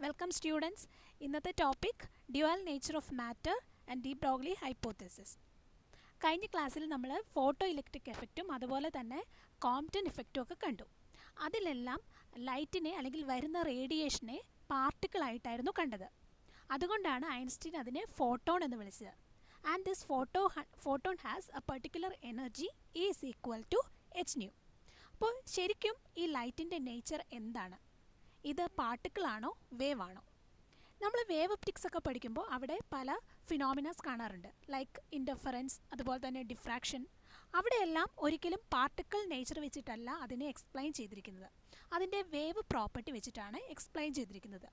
Welcome students. ഇന്നത്തെ topic dual nature of matter and de Broglie hypothesis. കഴിഞ്ഞ ക്ലാസ്സിൽ നമ്മൾ ഫോട്ടോ ഇലക്ട്രിക് എഫക്റ്റും അതുപോലെ തന്നെ കോംപ്റ്റൺ ഇഫക്റ്റും ഒക്കെ കണ്ടു. അതിലെല്ലാം ലൈറ്റിനെ അല്ലെങ്കിൽ വരുന്ന റേഡിയേഷനെ പാർട്ടിക്കിളായിട്ടായിരുന്നു കണ്ടത്. അതുകൊണ്ടാണ് ഐൻസ്റ്റീൻ അതിനെ ഫോട്ടോൺ എന്ന് വിളിച്ചത്. And this photon has a particular energy is equal to h nu. അപ്പോൾ ശരിക്കും ഈ ലൈറ്റിൻ്റെ നേച്ചർ എന്താണ്? ഇത് പാർട്ടിക്കിളാണോ വേവ് ആണോ? നമ്മൾ വേവ് ഒപ്റ്റിക്സ് ഒക്കെ പഠിക്കുമ്പോൾ അവിടെ പല ഫിനോമിനാസ് കാണാറുണ്ട്, ലൈക്ക് ഇൻ്റർഫറൻസ്, അതുപോലെ തന്നെ ഡിഫ്രാക്ഷൻ. അവിടെയെല്ലാം ഒരിക്കലും പാർട്ടിക്കിൾ നേച്ചർ വെച്ചിട്ടല്ല അതിനെ എക്സ്പ്ലെയിൻ ചെയ്തിരിക്കുന്നത്, അതിൻ്റെ വേവ് പ്രോപ്പർട്ടി വെച്ചിട്ടാണ് എക്സ്പ്ലെയിൻ ചെയ്തിരിക്കുന്നത്.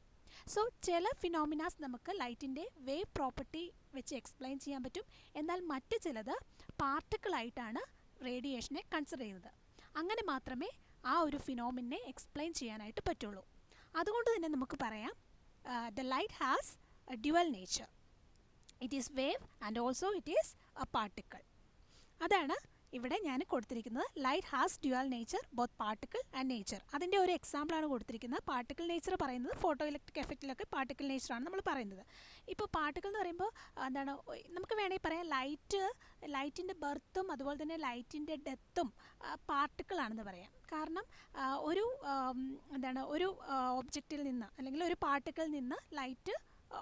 സോ ചില ഫിനോമിനാസ് നമുക്ക് ലൈറ്റിൻ്റെ വേവ് പ്രോപ്പർട്ടി വെച്ച് എക്സ്പ്ലെയിൻ ചെയ്യാൻ പറ്റും, എന്നാൽ മറ്റ് ചിലത് പാർട്ടിക്കിളായിട്ടാണ് റേഡിയേഷനെ കൺസിഡർ ചെയ്യുന്നത്. അങ്ങനെ മാത്രമേ ആ ഒരു ഫിനോമിനെ എക്സ്പ്ലെയിൻ ചെയ്യാനായിട്ട് പറ്റുള്ളൂ. അതുകൊണ്ട് തന്നെ നമുക്ക് പറയാം the light has A dual nature. It is wave and also it is A particle. അതാണ് ഇവിടെ ഞാൻ കൊടുത്തിരിക്കുന്നത്. Light has dual nature, both particle and nature. അതിൻ്റെ ഒരു എക്സാമ്പിളാണ് കൊടുത്തിരിക്കുന്നത്. പാർട്ടിക്കിൾ നേച്ചർ പറയുന്നത് ഫോട്ടോ ഇലക്ട്രിക് എഫക്റ്റിലൊക്കെ പാർട്ടിക്കിൾ നേച്ചറാണ് നമ്മൾ പറയുന്നത്. ഇപ്പോൾ പാർട്ടിക്കിൾ എന്ന് പറയുമ്പോൾ എന്താണ്, നമുക്ക് വേണമെങ്കിൽ പറയാം ലൈറ്റിൻ്റെ ബർത്തും അതുപോലെ തന്നെ ലൈറ്റിൻ്റെ ഡെത്തും പാർട്ടിക്കിളാണെന്ന് പറയാം. കാരണം ഒരു ഒബ്ജക്റ്റിൽ നിന്ന് അല്ലെങ്കിൽ ഒരു പാർട്ടിക്കിളിൽ നിന്ന് ലൈറ്റ്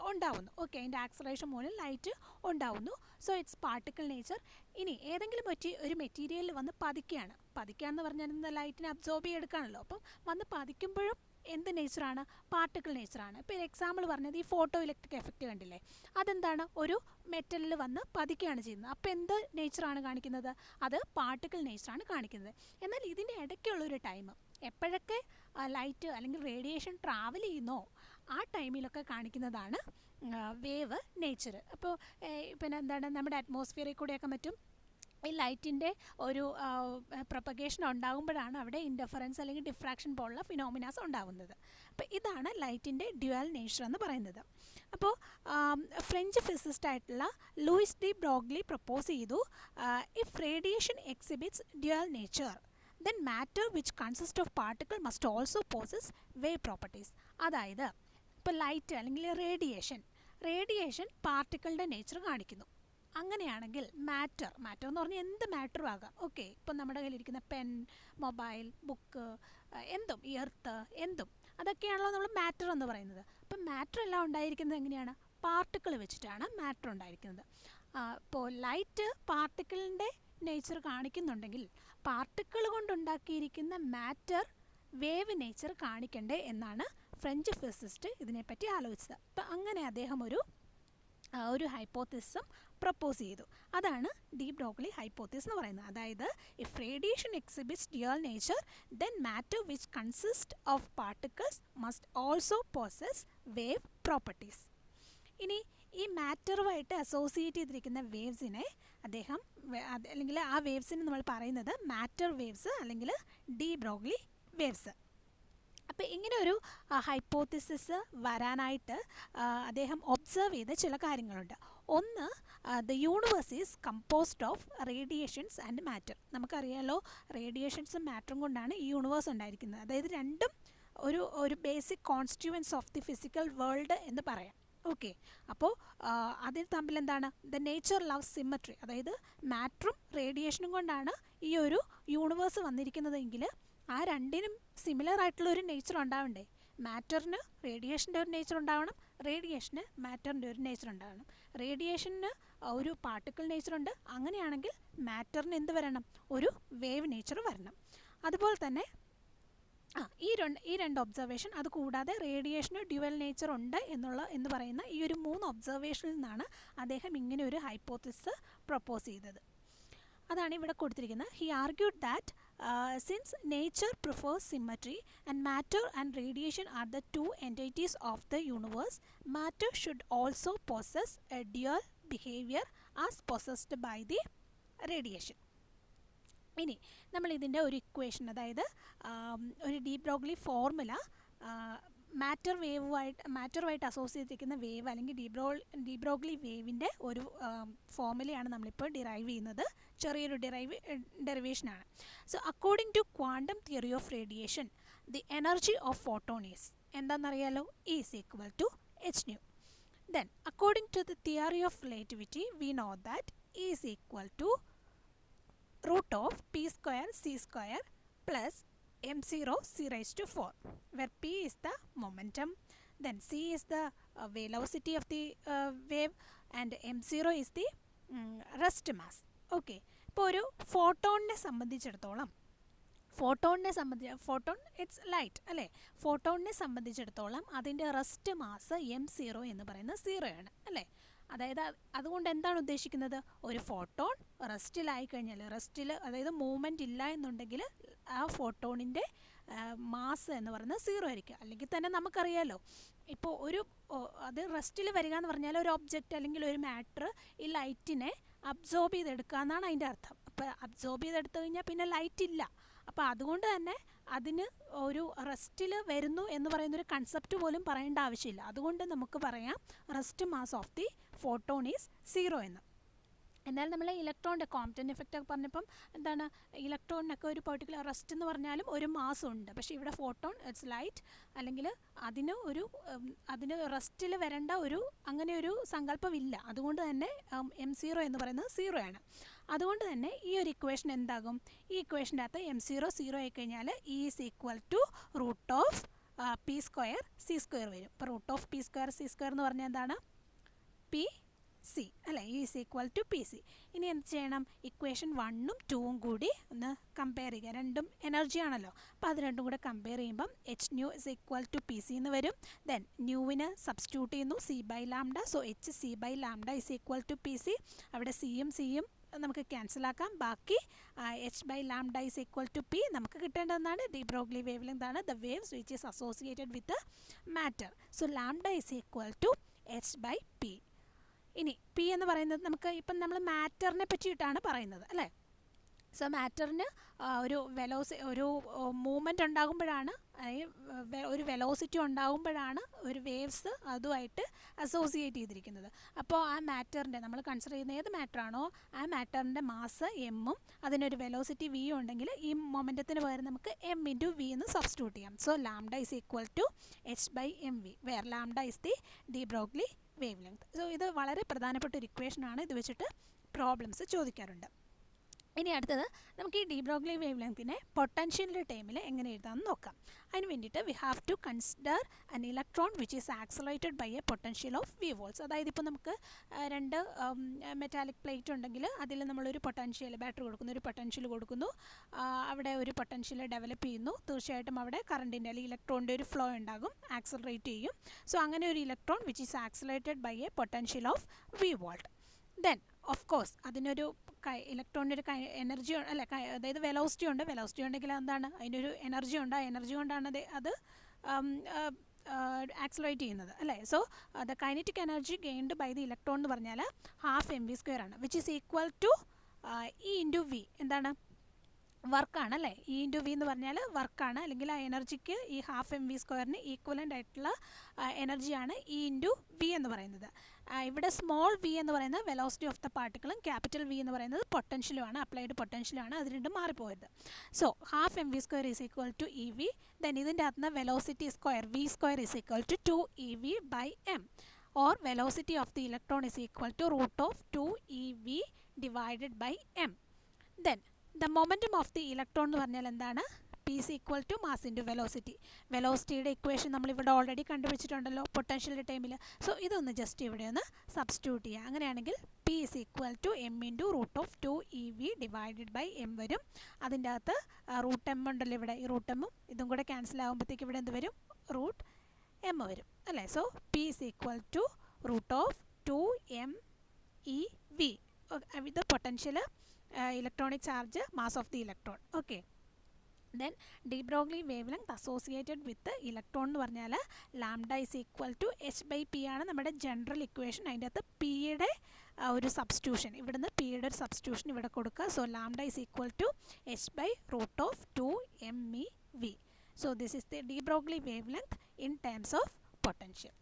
ഉണ്ടാവുന്നു. ഓക്കെ, അതിൻ്റെ ആക്സലറേഷൻ മൂലം ലൈറ്റ് ഉണ്ടാവുന്നു. So it's particle nature. ഇനി ഏതെങ്കിലും ഒരു മെറ്റീരിയലിൽ വന്ന് പതിക്കുകയാണെന്ന് പറഞ്ഞാൽ ലൈറ്റിനെ അബ്സോർബ് ചെയ്തെടുക്കുകയാണല്ലോ. അപ്പം വന്ന് പതിക്കുമ്പോഴും എന്ത് നേച്ചറാണ്? പാർട്ടിക്കിൾ നേച്ചറാണ്. ഇപ്പോൾ ഒരു എക്സാമ്പിൾ പറഞ്ഞത് ഈ ഫോട്ടോ ഇലക്ട്രിക് എഫക്റ്റ് കണ്ടില്ലേ, അതെന്താണ്? ഒരു മെറ്റലിൽ വന്ന് പതിക്കുകയാണ് ചെയ്യുന്നത്. അപ്പോൾ എന്ത് നേച്ചറാണ് കാണിക്കുന്നത്? അത് പാർട്ടിക്കിൾ നേച്ചറാണ് കാണിക്കുന്നത്. എന്നാൽ ഇതിൻ്റെ ഇടയ്ക്കുള്ളൊരു ടൈം, എപ്പോഴൊക്കെ ലൈറ്റ് അല്ലെങ്കിൽ റേഡിയേഷൻ ട്രാവൽ ചെയ്യുന്നോ ആ ടൈമിലൊക്കെ കാണിക്കുന്നതാണ് വേവ് നേച്ചർ. അപ്പോൾ പിന്നെ എന്താണ്, നമ്മുടെ അറ്റ്മോസ്ഫിയറിൽ കൂടെയൊക്കെ മറ്റും ഈ ലൈറ്റിൻ്റെ ഒരു പ്രൊപ്പഗേഷൻ ഉണ്ടാകുമ്പോഴാണ് അവിടെ ഇൻ്റർഫറൻസ് അല്ലെങ്കിൽ ഡിഫ്രാക്ഷൻ പോലുള്ള ഫിനോമിനാസ് ഉണ്ടാകുന്നത്. അപ്പോൾ ഇതാണ് ലൈറ്റിൻ്റെ ഡ്യുവൽ നേച്ചർ എന്ന് പറയുന്നത്. അപ്പോൾ ഫ്രഞ്ച് ഫിസിസ്റ്റ് ആയിട്ടുള്ള ലൂയിസ് ഡി ബ്രോഗ്ലി പ്രപ്പോസ് ചെയ്തു, if radiation exhibits dual nature then matter which consists of particle must also possess wave properties. അതായത് ഇപ്പോൾ ലൈറ്റ് അല്ലെങ്കിൽ റേഡിയേഷൻ പാർട്ടിക്കിളിൻ്റെ നേച്ചർ കാണിക്കുന്നു. അങ്ങനെയാണെങ്കിൽ മാറ്റർ എന്ന് പറഞ്ഞാൽ എന്ത് മാറ്ററും ആകാം. ഓക്കെ, ഇപ്പം നമ്മുടെ കയ്യിലിരിക്കുന്ന പെൻ, മൊബൈൽ, ബുക്ക്, എന്തും, ഈ എർത്ത്, എന്തും, അതൊക്കെയാണല്ലോ നമ്മൾ മാറ്റർ എന്ന് പറയുന്നത്. അപ്പം മാറ്റർ എല്ലാം ഉണ്ടായിരിക്കുന്നത് എങ്ങനെയാണ്? പാർട്ടിക്കിൾ വെച്ചിട്ടാണ് മാറ്റർ ഉണ്ടായിരിക്കുന്നത്. ഇപ്പോൾ ലൈറ്റ് പാർട്ടിക്കിളിൻ്റെ നേച്ചർ കാണിക്കുന്നുണ്ടെങ്കിൽ പാർട്ടിക്കിൾ കൊണ്ടുണ്ടാക്കിയിരിക്കുന്ന മാറ്റർ വേവ് നേച്ചർ കാണിക്കണ്ടേ എന്നാണ് ഫ്രഞ്ച് ഫിസിസ്റ്റ് ഇതിനെപ്പറ്റി ആലോചിച്ചത്. അപ്പം അങ്ങനെ അദ്ദേഹം ഒരു ഹൈപ്പോത്തിസം പ്രപ്പോസ് ചെയ്തു. അതാണ് ഡി ബ്രോഗ്ലി ഹൈപ്പോത്തിസ് എന്ന് പറയുന്നത്. അതായത് if radiation exhibits dual nature then matter which consist of particles must also poses wave properties. ഇനി ഈ മാറ്ററുമായിട്ട് അസോസിയേറ്റ് ചെയ്തിരിക്കുന്ന വേവ്സിനെ അദ്ദേഹം അല്ലെങ്കിൽ ആ വേവ്സിന് നമ്മൾ പറയുന്നത് മാറ്റർ വേവ്സ് അല്ലെങ്കിൽ ഡി ബ്രോഗ്ലി വേവ്സ്. അപ്പോൾ ഇങ്ങനെ ഒരു ഹൈപ്പോത്തിസിസ് വരാനായിട്ട് അദ്ദേഹം ഒബ്സർവ് ചെയ്ത ചില കാര്യങ്ങളുണ്ട്. ഒന്ന്, the universe is composed of radiations and matter. നമുക്കറിയാമല്ലോ, റേഡിയേഷൻസും മാറ്ററും കൊണ്ടാണ് ഈ യൂണിവേഴ്സ് ഉണ്ടായിരിക്കുന്നത്. അതായത് രണ്ടും ഒരു basic constituents of the physical world എന്ന് പറയാം. ഓക്കെ, അപ്പോൾ അതിൽ തമ്മിൽ എന്താണ്? The nature love symmetry. അതായത് മാറ്ററും റേഡിയേഷനും കൊണ്ടാണ് ഈ ഒരു യൂണിവേഴ്സ് വന്നിരിക്കുന്നതെങ്കിൽ ആ രണ്ടിനും സിമിലർ ആയിട്ടുള്ള ഒരു നേച്ചർ ഉണ്ടാവണ്ടേ? മാറ്ററിന് റേഡിയേഷൻ്റെ ഒരു നേച്ചർ ഉണ്ടാവണം, റേഡിയേഷന് മാറ്ററിൻ്റെ ഒരു നേച്ചർ ഉണ്ടാവണം. റേഡിയേഷന് ഒരു പാർട്ടിക്കിൾ നേച്ചറുണ്ട്, അങ്ങനെയാണെങ്കിൽ മാറ്ററിന് എന്ത് വരണം? ഒരു വേവ് നേച്ചർ വരണം. അതുപോലെ തന്നെ ഈ രണ്ട് ഒബ്സർവേഷൻ, അതുകൂടാതെ റേഡിയേഷന് ഡ്യുവൽ നേച്ചർ ഉണ്ട് എന്ന് പറയുന്ന ഈ ഒരു 3 ഒബ്സർവേഷനിൽ നിന്നാണ് അദ്ദേഹം ഇങ്ങനെ ഒരു ഹൈപ്പോത്തിസിസ് പ്രപ്പോസ് ചെയ്തത്. അതാണ് ഇവിടെ കൊടുത്തിരിക്കുന്നത്. He argued that since nature prefers symmetry and matter and radiation are the 2 entities of the universe, matter should also possess a dual behaviour as possessed by the radiation. ഇനി നമ്മൾ ഇതിൻ്റെ ഒരു equation, അതായത് ഒരു ഡി ബ്രോഗ്ലി ഫോർമുല, മാറ്ററുമായിട്ട് associate ചെയ്യുന്ന wave അല്ലെങ്കിൽ de Broglie വേവിൻ്റെ ഒരു ഫോർമുലയാണ് നമ്മളിപ്പോൾ ഡിറൈവ് ചെയ്യുന്നത്. ചെറിയൊരു ഡെറിവേഷനാണ്. So according to quantum theory of radiation, the energy of photon is എന്താണെന്നറിയാലോ is equal to H nu. Then according to the theory of relativity we know that E is equal to root of p square c square plus m0 c raised to 4, where p is the momentum, then c is the velocity of the wave, and m0 is the rest mass. Okay, ഇപ്പോൾ ഒരു ഫോട്ടോണിനെ സംബന്ധിച്ചിടത്തോളം photon it's light അല്ലേ. ഫോട്ടോണിനെ സംബന്ധിച്ചിടത്തോളം അതിൻ്റെ rest mass m0 എന്ന് പറയുന്നത് 0 ആണ് അല്ലേ. അതായത് അതുകൊണ്ട് എന്താണ് ഉദ്ദേശിക്കുന്നത്, ഒരു ഫോട്ടോൺ റെസ്റ്റിലായി കഴിഞ്ഞാൽ, റെസ്റ്റിൽ അതായത് മൂവ്മെൻറ്റ് ഇല്ല എന്നുണ്ടെങ്കിൽ ആ ഫോട്ടോണിൻ്റെ മാസ് എന്ന് പറയുന്നത് 0 ആയിരിക്കും. അല്ലെങ്കിൽ തന്നെ നമുക്കറിയാലോ, ഇപ്പോൾ അത് റെസ്റ്റിൽ വരിക എന്ന് പറഞ്ഞാൽ ഒരു ഒബ്ജക്റ്റ് അല്ലെങ്കിൽ ഒരു മാറ്റർ ഈ ലൈറ്റിനെ അബ്സോർബ് ചെയ്തെടുക്കുക എന്നാണ് അതിൻ്റെ അർത്ഥം. അപ്പോൾ അബ്സോർബ് ചെയ്തെടുത്തു കഴിഞ്ഞാൽ പിന്നെ ലൈറ്റ് ഇല്ല. അപ്പോൾ അതുകൊണ്ട് തന്നെ അതിന് ഒരു റെസ്റ്റിൽ വരുന്നു എന്ന് പറയുന്നൊരു കൺസെപ്റ്റ് പോലും പറയേണ്ട ആവശ്യമില്ല. അതുകൊണ്ട് നമുക്ക് പറയാം rest mass of the photon is 0 എന്ന്. എന്നാൽ നമ്മൾ ഇലക്ട്രോണിൻ്റെ കോംപ്റ്റൻ ഇഫക്റ്റ് ഒക്കെ പറഞ്ഞപ്പം എന്താണ്, ഇലക്ട്രോണിനൊക്കെ ഒരു പെർട്ടിക്കുലർ റെസ്റ്റ് എന്ന് പറഞ്ഞാലും ഒരു മാസ് ഉണ്ട്. പക്ഷേ ഇവിടെ ഫോട്ടോൺ ഇറ്റ്സ് ലൈറ്റ്, അല്ലെങ്കിൽ അതിന് റെസ്റ്റിൽ വരേണ്ട അങ്ങനെ ഒരു സങ്കല്പമില്ല. അതുകൊണ്ട് തന്നെ m0 എന്ന് പറയുന്നത് 0 ആണ്. അതുകൊണ്ട് തന്നെ ഈ ഒരു ഇക്വേഷൻ എന്താകും, ഈ ഇക്വേഷൻ്റെ അകത്ത് m0 0 ആയി കഴിഞ്ഞാൽ E is equal to root of p square c square വരും. ഇപ്പോൾ root of p square c square എന്ന് പറഞ്ഞാൽ എന്താണ്, പി സി അല്ലേ. E is equal to p c. ഇനി എന്ത് ചെയ്യണം, ഇക്വേഷൻ 1ഉം 2ഉം കൂടി ഒന്ന് കമ്പയർ ചെയ്യുക. രണ്ടും എനർജി ആണല്ലോ. അപ്പോൾ അത് രണ്ടും കൂടെ കമ്പയർ ചെയ്യുമ്പം h nu is equal to p c എന്ന് വരും. ദെൻ ന്യൂവിന് സബ്സ്റ്റിറ്റ്യൂട്ട് ചെയ്യുന്നു c by lambda. So h c by lambda is equal to p c. അവിടെ സിയും നമുക്ക് ക്യാൻസലാക്കാം. ബാക്കി h by lambda is equal to p. നമുക്ക് കിട്ടേണ്ടതെന്നാണ് ഡി ബ്രോഗ്ലി വേവ് ലെങ്ത് ആണ് the waves which is associated with matter. So lambda is equal to H by p. ഇനി p എന്ന് പറയുന്നത് നമുക്ക് ഇപ്പം നമ്മൾ മാറ്ററിനെ പറ്റിയിട്ടാണ് പറയുന്നത് അല്ലേ. സോ മാറ്ററിന് ഒരു മൂവ്മെൻറ്റ് ഉണ്ടാകുമ്പോഴാണ്, ഒരു വെലോസിറ്റി ഉണ്ടാകുമ്പോഴാണ് ഒരു വേവ്സ് അതുമായിട്ട് അസോസിയേറ്റ് ചെയ്തിരിക്കുന്നത്. അപ്പോൾ ആ മാറ്ററിൻ്റെ നമ്മൾ കൺസിഡർ ചെയ്യുന്ന ഏത് മാറ്ററാണോ ആ മാറ്ററിൻ്റെ മാസ് എമ്മും അതിനൊരു വെലോസിറ്റി വി ഉണ്ടെങ്കിൽ ഈ മൊമെൻറ്റത്തിന് പകരം നമുക്ക് എം ഇൻറ്റു വി എന്ന് സബ്സ്റ്റിറ്റ്യൂട്ട് ചെയ്യാം. So lambda is equal to H by m v, where lambda is the de Broglie wavelength. So ഇത് വളരെ പ്രധാനപ്പെട്ട ഒരു ഇക്വേഷനാണ്. ഇത് വെച്ചിട്ട് പ്രോബ്ലംസ് ചോദിക്കാറുണ്ട്. ഇനി അടുത്തത് നമുക്ക് ഈ ഡി ബ്രോഗ്ലി വേവ് ലെങ്തിനെ പൊട്ടൻഷ്യലിൻ്റെ ടൈമിൽ എങ്ങനെ എഴുതാമെന്ന് നോക്കാം. അതിന് വേണ്ടിയിട്ട് we have to consider an electron which is accelerated by a potential of V volts. അതായത് ഇപ്പോൾ നമുക്ക് രണ്ട് മെറ്റാലിക് പ്ലേറ്റ് ഉണ്ടെങ്കിൽ അതിൽ നമ്മളൊരു പൊട്ടൻഷ്യൽ, ബാറ്ററി കൊടുക്കുന്നു, ഒരു പൊട്ടൻഷ്യൽ കൊടുക്കുന്നു, അവിടെ ഒരു പൊട്ടൻഷ്യൽ ഡെവലപ്പ് ചെയ്യുന്നു. തീർച്ചയായിട്ടും അവിടെ കറണ്ടിൻ്റെ അല്ലെങ്കിൽ ഇലക്ട്രോണിൻ്റെ ഒരു ഫ്ലോ ഉണ്ടാകും, ആക്സലറേറ്റ് ചെയ്യും. സോ അങ്ങനെ ഒരു electron which is accelerated by a potential of V volt. Then of course അതിനൊരു ഇലക്ട്രോണിൻ്റെ ഒരു എനർജി അല്ല, അതായത് വെലോസിറ്റി ഉണ്ട്. വെലോസിറ്റി ഉണ്ടെങ്കിൽ എന്താണ്, അതിനൊരു എനർജി ഉണ്ട്. ആ എനർജി കൊണ്ടാണ് അത് ആക്സലറേറ്റ് ചെയ്യുന്നത് അല്ലേ. So the kinetic energy gained by the electron എന്ന് പറഞ്ഞാൽ ഹാഫ് എം വി സ്ക്വയർ ആണ്, which is equal to e into V. എന്താണ്, വർക്കാണ് അല്ലേ. ഇ ഇൻറ്റു വി എന്ന് പറഞ്ഞാൽ വർക്കാണ്, അല്ലെങ്കിൽ ആ എനർജിക്ക് ഈ ഹാഫ് എം വി സ്ക്വയറിന് ഈക്വലൻ്റ് ആയിട്ടുള്ള എനർജിയാണ് ഇ ഇൻറ്റു വി എന്ന് പറയുന്നത്. ഇവിടെ സ്മോൾ വി എന്ന് പറയുന്നത് വെലോസിറ്റി ഓഫ് ദ പാർട്ടിക്കിളും ക്യാപിറ്റൽ വി എന്ന് പറയുന്നത് പൊട്ടൻഷ്യലുമാണ്, അപ്ലൈഡ് പൊട്ടൻഷ്യലാണ്. അത് രണ്ടും മാറിപ്പോയത്. So half M V square is equal to E V. Then ഇതിൻ്റെ അകത്ത് velocity square V square is equal to 2ev by M, or velocity of the electron is equal to root of 2ev divided by M. Then the momentum of the electron എന്ന് പറഞ്ഞാൽ എന്താണ്, P is equal to mass into velocity. വെലോസിറ്റിയുടെ equation നമ്മളിവിടെ already കണ്ടുപിടിച്ചിട്ടുണ്ടല്ലോ പൊട്ടൻഷ്യലിൻ്റെ ടൈമിൽ. So ഇതൊന്ന് just ഇവിടെ ഒന്ന് സബ്സ്റ്റിറ്റ്യൂട്ട് ചെയ്യുക. അങ്ങനെയാണെങ്കിൽ p is equal to m into root of 2ev divided by m വരും. അതിൻ്റെ അകത്ത് റൂട്ട് എം ഉണ്ടല്ലോ ഇവിടെ, ഈ റൂട്ട് എമ്മും ഇതും കൂടെ ക്യാൻസൽ ആകുമ്പോഴത്തേക്ക് ഇവിടെ എന്ത് വരും, റൂട്ട് എം വരും അല്ലേ. So P is equal to root of 2mev. ഇത് potential, electronic charge, mass of the electron. Okay. Then de Broglie wavelength associated with electron എന്ന് പറഞ്ഞാൽ lambda is equal to H by P ആണ് നമ്മുടെ general equation. അതിൻ്റെ അകത്ത് പിയുടെ ഒരു substitution, ഇവിടുന്ന് പിയുടെ ഒരു സബ്സ്റ്റിറ്റ്യൂഷൻ ഇവിടെ കൊടുക്കുക. So lambda is equal to H by root of 2mev. So this is the de Broglie wavelength in terms of potential.